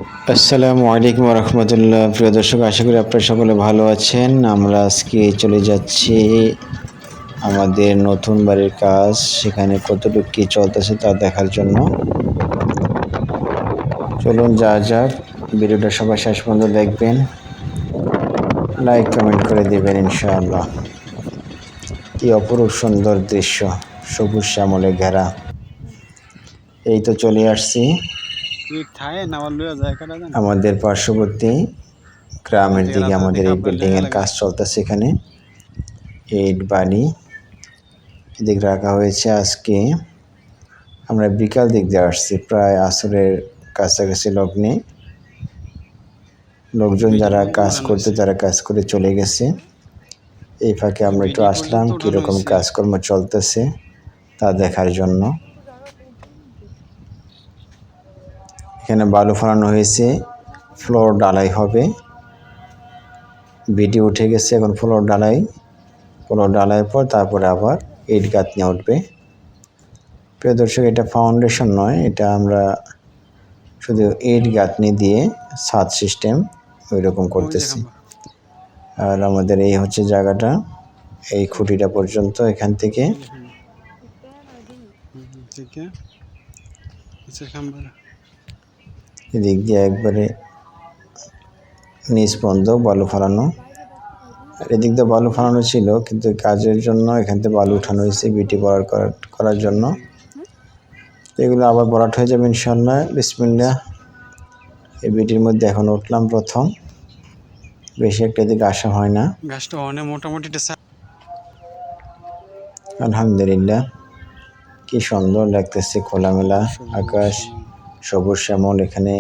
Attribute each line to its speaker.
Speaker 1: আসসালামু আলাইকুম রহমতুল্লাহ। প্রিয় দর্শক, আশা করি আপনারা সকলে ভালো আছেন। আমরা আজকে চলে যাচ্ছি আমাদের নতুন বাড়ির কাজ, সেখানে কতটুকু কী চলতেছে তা দেখার জন্য। চলুন যাক, ভিডিওটা সবাই শেষ পর্যন্ত দেখবেন, লাইক কমেন্ট করে দেবেন ইনশাআল্লাহ। কি অপরূপ সুন্দর দৃশ্য, সবুজ শ্যামলে ঘেরা। এই তো চলে আসছি আমাদের পার্শ্ববর্তী গ্রামের দিকে। আমাদের এই বিল্ডিংয়ের কাজ চলতেছে। এখানে ইট বালি এদিকে রাখা হয়েছে। আজকে আমরা বিকাল দিক দিয়ে আসছি, প্রায় আসরের কাছাকাছি লগ্নে। লোকজন যারা কাজ করতে তারা কাজ করে চলে গেছে। এই ফাঁকে আমরা একটু আসলাম কীরকম কাজকর্ম চলতেছে তা দেখার জন্য। এখানে বালু ফেলানো হয়েছে, ফ্লোর ঢালাই হবে। বিটি উঠে গেছে, এখন ফ্লোর ঢালাইয়ের পর তারপরে আবার ইট গাঁথনি উঠবে। প্রিয় দর্শক, এটা ফাউন্ডেশন নয়, এটা আমরা শুধু ইট গাঁথনি দিয়ে ছাদ সিস্টেম ওই রকম করতেছি। আর আমাদের এই হচ্ছে জায়গাটা, এই খুঁটিটা পর্যন্ত। এখান থেকে এদিক দিয়ে একবারে নিচ বন্ধ বালু ফালানো। আর এদিক দিয়ে বালু ফালানো ছিল, কিন্তু কাজের জন্য এখান থেকে বালু উঠানো হয়েছে বিটি করার জন্য। এগুলো আবার ভরাট হয়ে যাবে ইনশাআল্লাহ, বিসমিল্লাহ। এই বিটির মধ্যে এখন উঠলাম প্রথম, বেশি একটা এদিকে আসা হয় না।
Speaker 2: গাছটা অনেক মোটামুটি
Speaker 1: আলহামদুলিল্লাহ, কি সুন্দর লাগতেছে, খোলামেলা আকাশ, সবুজ শ্যামল। এখানে